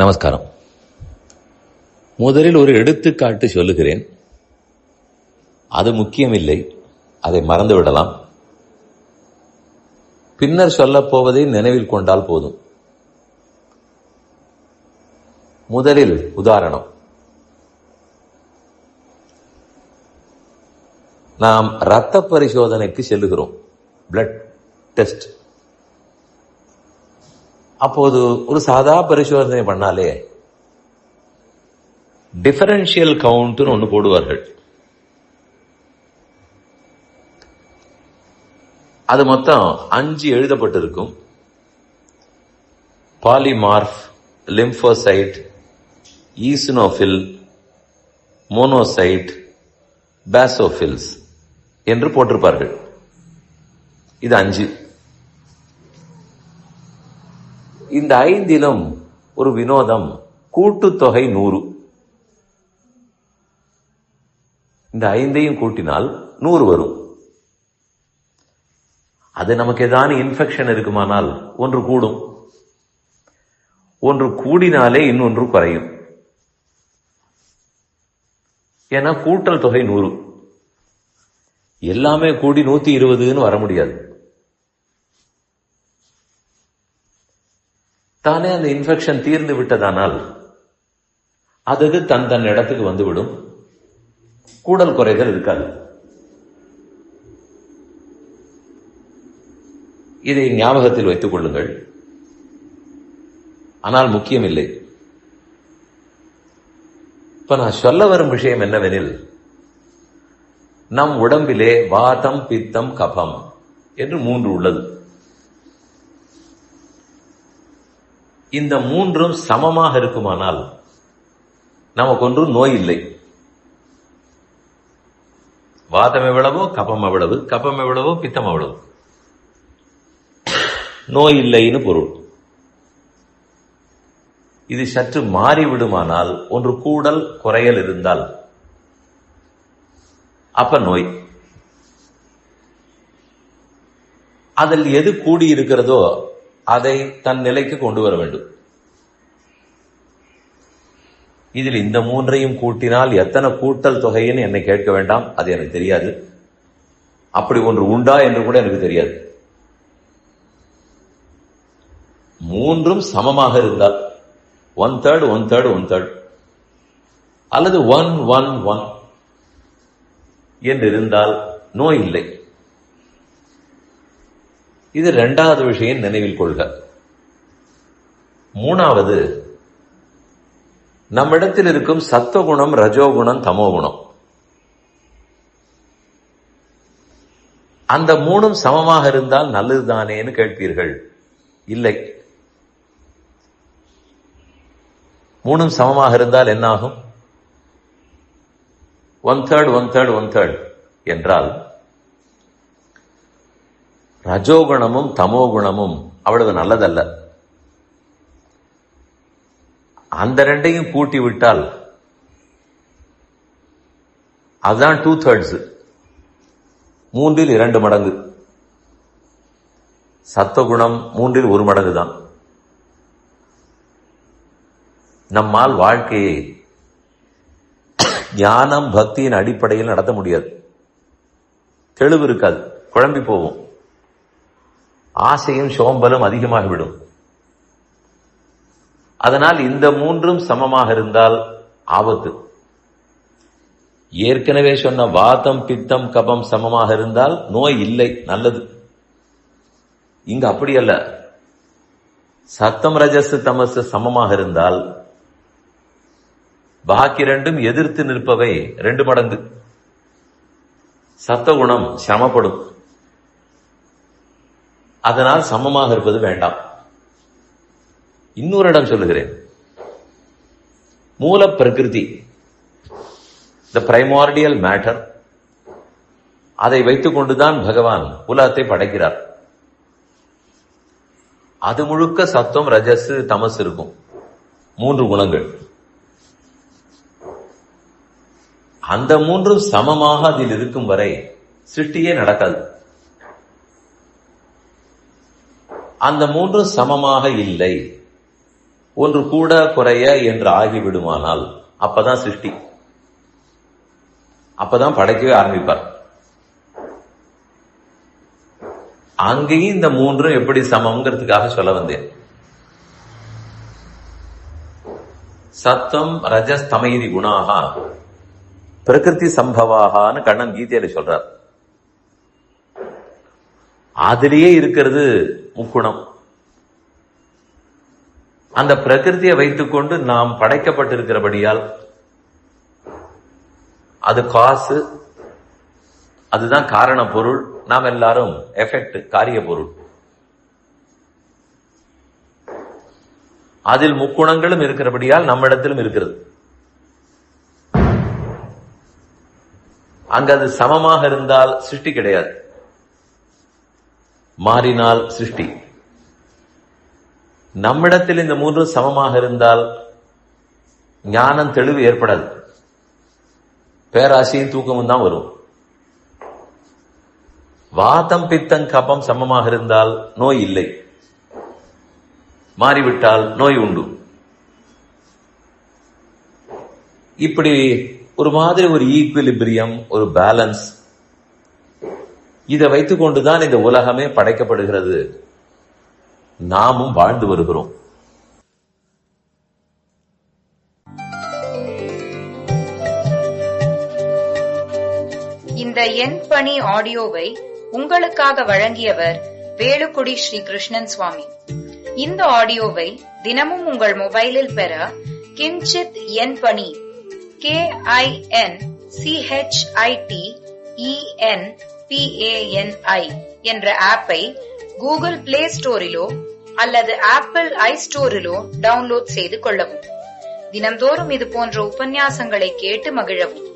நமஸ்காரம். முதலில் ஒரு எடுத்துக்காட்டு சொல்லுகிறேன். அது முக்கியமில்லை, அதை மறந்துவிடலாம். பின்னர் சொல்லப் போவதை நினைவில் கொண்டால் போதும். முதலில் உதாரணம். நாம் இரத்த பரிசோதனைக்கு செல்லுகிறோம், பிளட் டெஸ்ட். அப்போது ஒரு சாதா பரிசோதனை பண்ணாலே டிஃபரன்ஷியல் கவுண்ட்னு ஒன்று போடுவார்கள். அது மொத்தம் 5 எழுதப்பட்டிருக்கும். பாலிமார்ப், லிம்போசைட், ஈசினோஃபில், மோனோசைட், பேசோஃபில்ஸ் என்று போட்டிருப்பார்கள். இது 5. இந்த 5லும் ஒரு வினோதம், கூட்டுத்தொகை 100. இந்த 5ஐயும் கூட்டினால் 100 வரும். அது நமக்கு ஏதாவது இன்ஃபெக்ஷன் இருக்குமானால் ஒன்று கூடும், ஒன்று கூடினாலே இன்னொன்று குறையும். ஏன்னா கூட்டல் தொகை 100. எல்லாமே கூடி 120ன்னு வர முடியாது. தானே அந்த இன்ஃபெக்ஷன் தீர்ந்து விட்டதானால் அதுக்கு தன் இடத்துக்கு வந்துவிடும். கூடல் குறைதல் இருக்காது. இதை ஞாபகத்தில் வைத்துக் கொள்ளுங்கள். ஆனால் முக்கியமில்லை. இப்ப நான் சொல்ல வரும் விஷயம் என்னவெனில், நம் உடம்பிலே வாதம், பித்தம், கபம் என்று 3 உள்ளது. இந்த 3ம் சமமாக இருக்குமானால் நமக்கு ஒன்று நோய் இல்லை. வாதம் எவ்வளவோ கபம் எவ்வளவு, கபம் எவ்வளவோ பித்தம் எவ்வளவு, நோய் இல்லைன்னு பொருள். இது சற்று மாறிவிடுமானால், ஒன்று கூடல் குறையல் இருந்தால் அப்ப நோய். அதில் எது கூடியிருக்கிறதோ அதை தன் நிலைக்கு கொண்டு வர வேண்டும். இதில் இந்த 3ஐயும் கூட்டினால் எத்தனை கூட்டல் தொகைன்னு என்னை கேட்க வேண்டாம், அது எனக்கு தெரியாது. அப்படி ஒன்று உண்டா என்று கூட எனக்கு தெரியாது. 3ம் சமமாக இருந்தால் 1/3 1/3 1/3 அல்லது 1 1 1 என்று இருந்தால் நோய் இல்லை. இது 2வது விஷயம், நினைவில் கொள்க. 3வது, நம்மிடத்தில் இருக்கும் சத்துவகுணம், ரஜோகுணம், தமோகுணம். அந்த 3ம் சமமாக இருந்தால் நல்லதுதானேன்னு கேட்பீர்கள். இல்லை. 3ம் சமமாக இருந்தால் என்ன ஆகும்? 1/3 1/3 1/3 என்றால் ரஜோகுணமும் தமோகுணமும் அவ்வளவு நல்லதல்ல. அந்த 2ஐயும் கூட்டி விட்டால் அதுதான் 2/3. 3ல் 2 மடங்கு. சத்துவகுணம் 3ல் 1 மடங்கு தான். நம்மால் வாழ்க்கையை ஞானம் பக்தியின் அடிப்படையில் நடத்த முடியாது. தெளிவு இருக்காது, குழம்பி போவோம். ஆசையும் சோம்பலும் அதிகமாகிவிடும். அதனால் இந்த 3ம் சமமாக இருந்தால் ஆபத்து. ஏற்கனவே சொன்ன வாதம், பித்தம், கபம் சமமாக இருந்தால் நோய் இல்லை, நல்லது. இங்க அப்படி அல்ல. சத்தம், ரஜஸ், தமசு சமமாக இருந்தால் பாக்கி 2ம் எதிர்த்து நிற்பவை 2 மடங்கு. சத்தகுணம் சிரமப்படும். அதனால் சமமாக இருப்பது வேண்டாம். இன்னொரு இடம் சொல்லுகிறேன். மூல பிரகிருதி, த பிரைமார்டியல் மேட்டர், அதை வைத்துக் கொண்டுதான் பகவான் உலகத்தை படைக்கிறார். அது முழுக்க சத்துவம், ரஜஸ், தமஸ் இருக்கும். 3 குணங்கள். அந்த 3ம் சமமாக அதில் இருக்கும் வரை சிருஷ்டியே நடக்காது. அந்த 3ம் சமமாக இல்லை, ஒன்று கூட குறைய என்று ஆகிவிடுமானால் அப்பதான் சிருஷ்டி, அப்பதான் படைக்கவே ஆரம்பிப்பார். அங்கேயும் இந்த மூன்றும் எப்படி சமம்ங்கிறதுக்காக சொல்ல வந்தேன். சத்தம் ரஜஸ் தமைதி குணாகா பிரகிருதி சம்பவாகான்னு கண்ணன் கீதையில சொல்றார். அதிலேயே இருக்கிறது முக்குணம். அந்த பிரகிருதியை வைத்துக் கொண்டு நாம் படைக்கப்பட்டிருக்கிறபடியால் அது காசு, அதுதான் காரண பொருள், நாம் எல்லாரும் எஃபெக்ட், காரிய பொருள். அதில் முக்குணங்களும் இருக்கிறபடியால் நம்மிடத்திலும் இருக்கிறது. அங்க அது சமமாக இருந்தால் சிருஷ்டி கிடையாது, மாறினால் சிருஷ்டி. நம்மிடத்தில் இந்த மூன்றும் சமமாக இருந்தால் ஞானம் தெளிவு ஏற்படாது, பேராசையும் தூக்கமும் தான் வரும். வாதம் பித்தம் கபம் சமமாக இருந்தால் நோய் இல்லை, மாறிவிட்டால் நோய் உண்டு. இப்படி ஒரு மாதிரி ஒரு ஈக்குவிலிபிரியம், ஒரு பேலன்ஸ், இதை வைத்துக் கொண்டுதான் இந்த உலகமே படைக்கப்படுகிறது, நாமும் வாழ்ந்து வருகிறோம். இந்த என் பணி ஆடியோவை உங்களுக்காக வழங்கியவர் வேலுக்குடி ஸ்ரீ கிருஷ்ணன் சுவாமி. இந்த ஆடியோவை தினமும் உங்கள் மொபைலில் பெற கிஞ்சித் என் பணி KINCHITENPANI என்ற ஆப்பை கூகுள் பிளே ஸ்டோரிலோ அல்லது ஆப்பிள் ஐஸ்டோரிலோ டவுன்லோட் செய்து கொள்ளவும். தினம்தோறும் இது போன்ற உபன்யாசங்களை கேட்டு மகிழவும்.